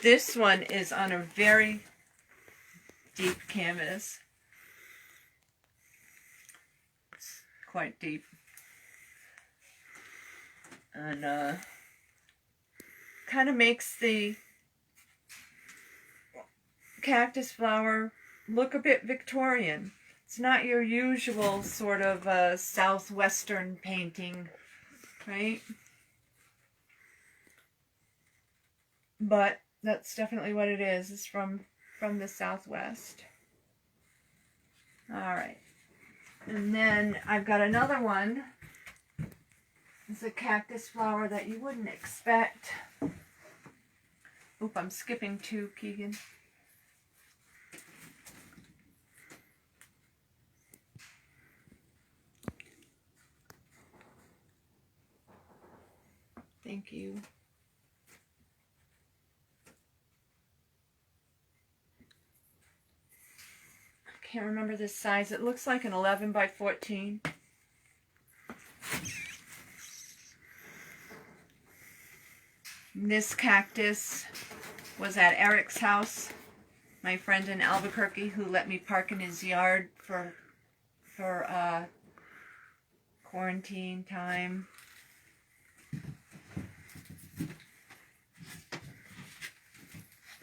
this one is on a very deep canvas. It's quite deep. And kind of makes the cactus flower look a bit Victorian. It's not your usual sort of southwestern painting, right? But that's definitely what it is. It's from the Southwest. All right. And then I've got another one. It's a cactus flower that you wouldn't expect. Oop, I'm skipping 2, Keegan. Thank you. Can't remember the size. It looks like an 11 by 14. This cactus was at Eric's house, my friend in Albuquerque, who let me park in his yard for quarantine time.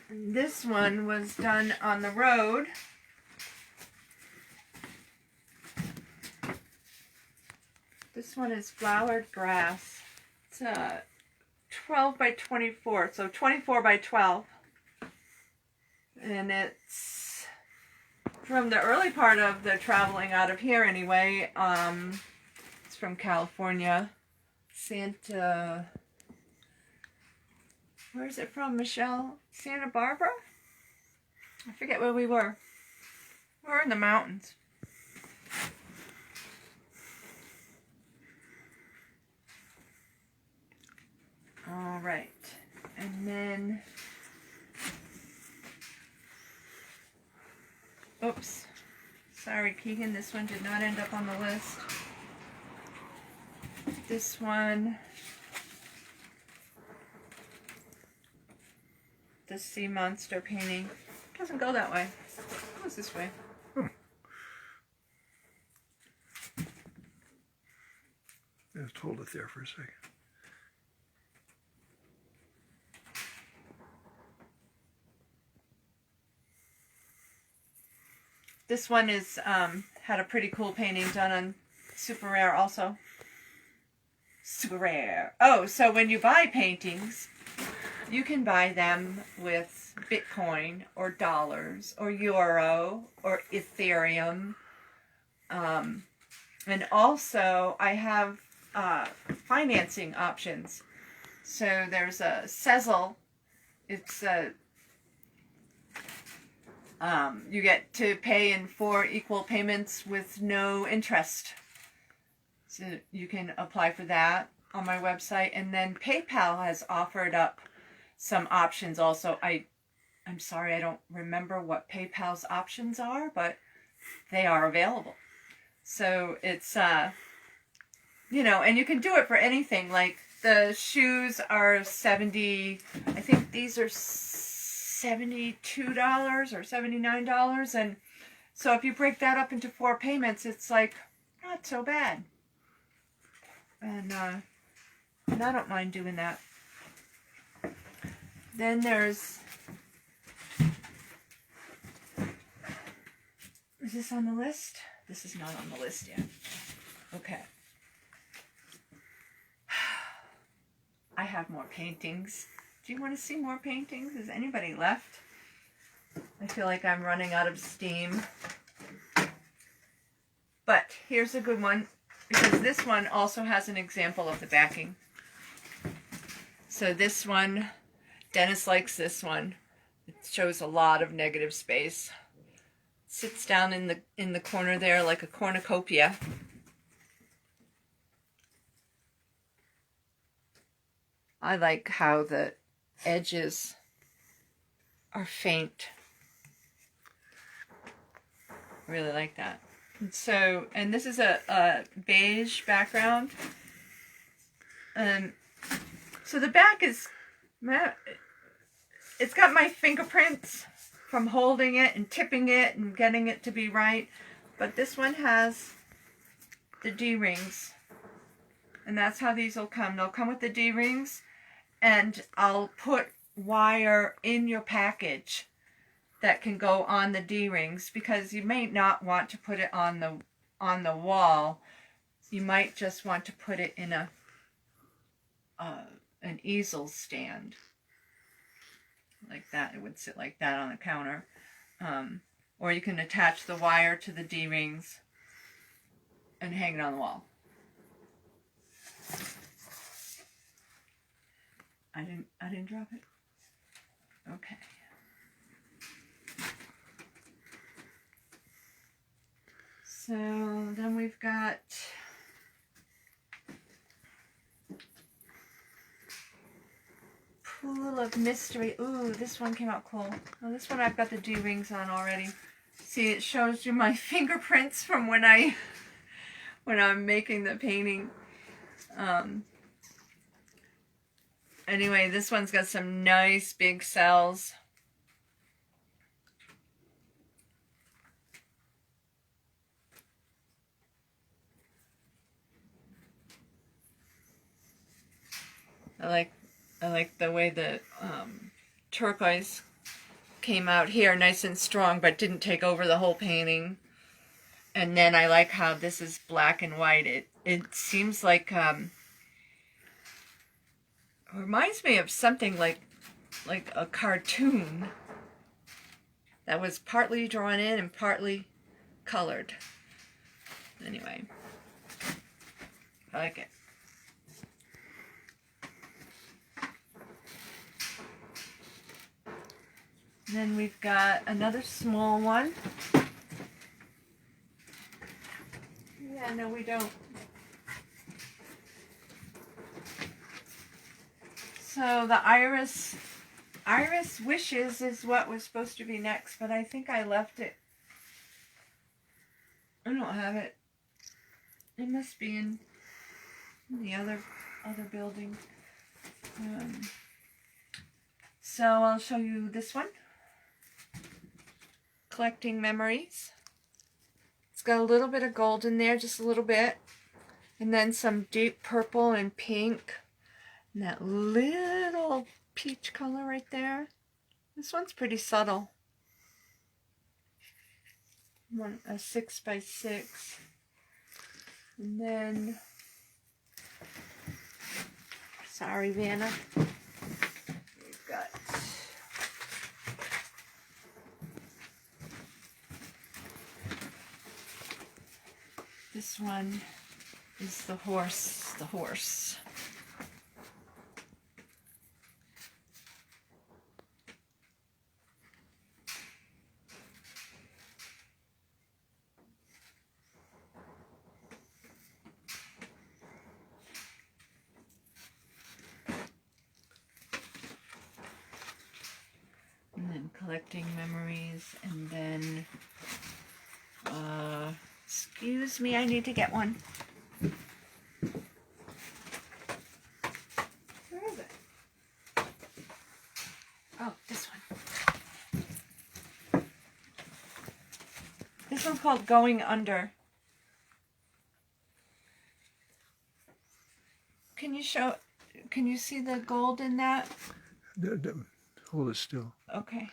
And this one was done on the road. This one is flowered grass. It's 12 by 24, so 24 by 12. And it's from the early part of the traveling out of here anyway. It's from California. Where's it from, Michelle? Santa Barbara? I forget where we were. We're in the mountains. All right. And then, oops. Sorry, Keegan, this one did not end up on the list. This one, the sea monster painting, doesn't go that way. It goes this way.
Just hold it there for a second.
This one is had a pretty cool painting done on Super Rare also. Super Rare. Oh, so when you buy paintings, you can buy them with Bitcoin or dollars or euro or Ethereum. And also I have financing options. So there's a Sezzle. It's a you get to pay in 4 equal payments with no interest. So you can apply for that on my website. And then PayPal has offered up some options also. I'm sorry, I don't remember what PayPal's options are, but they are available. So it's, you know, and you can do it for anything. Like the shoes are $70, I think these are $72 or $79. And so if you break that up into 4 payments, it's like not so bad. And I don't mind doing that. Then there's, is this on the list? This is not on the list yet. Okay. I have more paintings. Do you want to see more paintings? Is anybody left? I feel like I'm running out of steam. But here's a good one, because this one also has an example of the backing. So this one, Dennis likes this one. It shows a lot of negative space. It sits down in the corner there like a cornucopia. I like how the edges are faint. Really like that. And so, and this is a beige background. So the back is, it's got my fingerprints from holding it and tipping it and getting it to be right. But this one has the D-rings. And that's how these will come. They'll come with the D-rings. And I'll put wire in your package that can go on the D-rings, because you may not want to put it on the wall. You might just want to put it in a an easel stand like that. It would sit like that on the counter, or you can attach the wire to the D-rings and hang it on the wall. I didn't drop it. Okay. So then we've got Pool of Mystery. Ooh, this one came out cool. Oh, this one I've got the D-rings on already. See, it shows you my fingerprints from when I'm making the painting. Anyway, this one's got some nice big cells. I like the way the turquoise came out here nice and strong, but didn't take over the whole painting. And then I like how this is black and white. It seems like reminds me of something like a cartoon that was partly drawn in and partly colored. Anyway, I like it. Then we've got another small one. Yeah, no, we don't. So the Iris Wishes is what was supposed to be next, but I think I left it. I don't have it. It must be in the other building. So I'll show you this one. Collecting Memories. It's got a little bit of gold in there, just a little bit. And then some deep purple and pink. And that little peach color right there. This one's pretty subtle. A 6x6. And then, sorry Vanna, we've got this one is the horse. And then Collecting Memories, and then, excuse me, I need to get one. Where is it? Oh, this one. This one's called Going Under. Can you see the gold in that?
Hold it still.
Okay.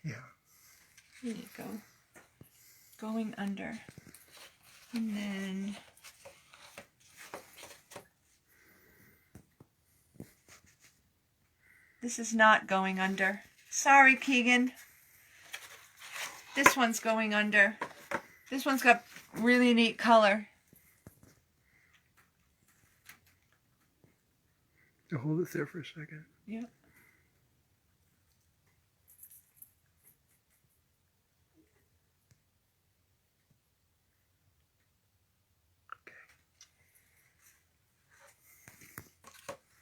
Yeah.
There you go. Going Under. And then this is not Going Under. Sorry, Keegan. This one's Going Under. This one's got really neat color.
So hold it there for a second.
Yeah.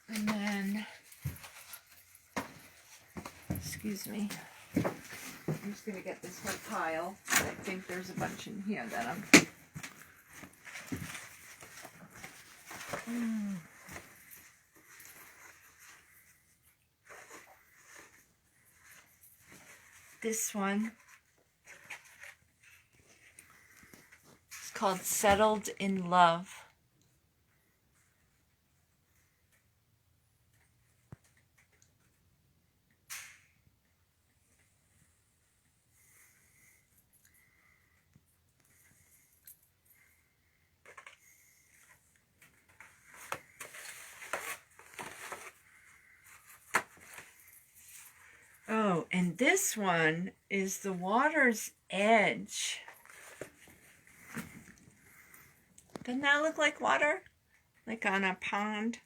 And then, excuse me, I'm just going to get this whole pile. I think there's a bunch in here that I'm... This one is called Settled in Love. Oh, and this one is the Water's Edge. Doesn't that look like water? Like on a pond?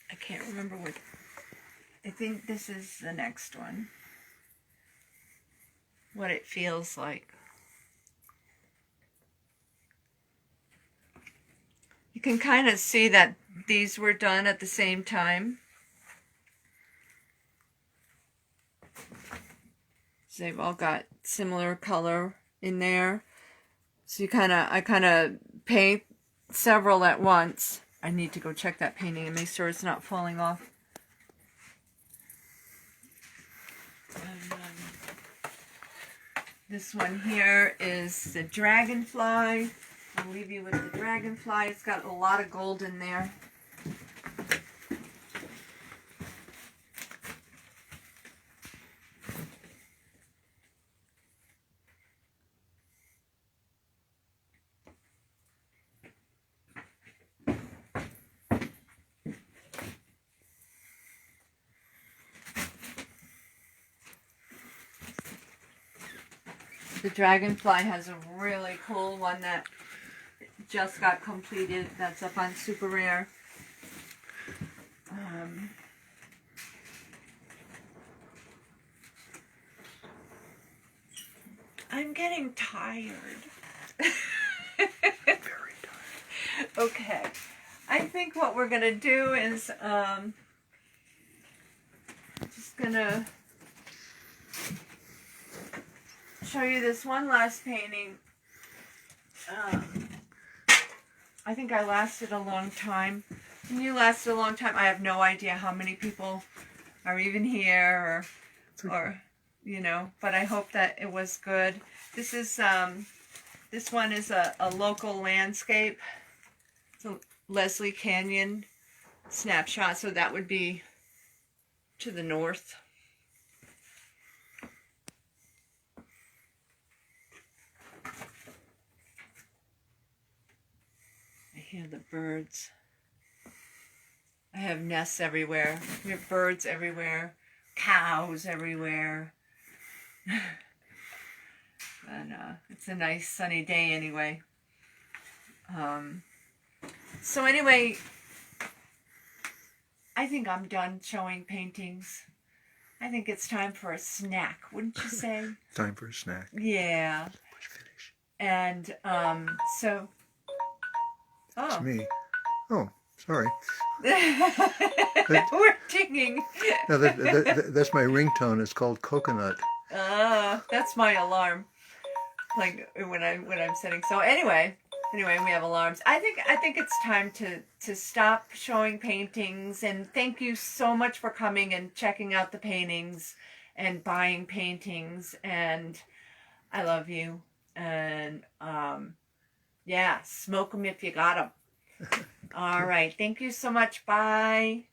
I can't remember what. I think this is the next one. What it feels like. You can kind of see that these were done at the same time. So they've all got similar color in there. So I kind of paint several at once. I need to go check that painting and make sure it's not falling off. This one here is the Dragonfly. I'll leave you with the Dragonfly. It's got a lot of gold in there. The Dragonfly has a really cool one that just got completed. That's up on Super Rare. I'm getting tired.
Very tired.
Okay. I think what we're going to do is just going to show you this one last painting. I think I lasted a long time. And you lasted a long time. I have no idea how many people are even here or you know, but I hope that it was good. This is this one is a local landscape. It's a Leslie Canyon snapshot, so that would be to the north. I hear the birds. I have nests everywhere. We have birds everywhere. Cows everywhere. And it's a nice sunny day anyway. So anyway, I think I'm done showing paintings. I think it's time for a snack, wouldn't you say?
Time for a snack.
Yeah.
Push finish.
And so... Oh.
It's me. Oh, sorry.
We're dinging.
No, that's my ringtone. It's called Coconut.
That's my alarm. Like when I'm setting. So anyway, we have alarms. I think it's time to stop showing paintings. And thank you so much for coming and checking out the paintings and buying paintings. And I love you. And yeah, smoke them if you got them. All right. Thank you so much. Bye.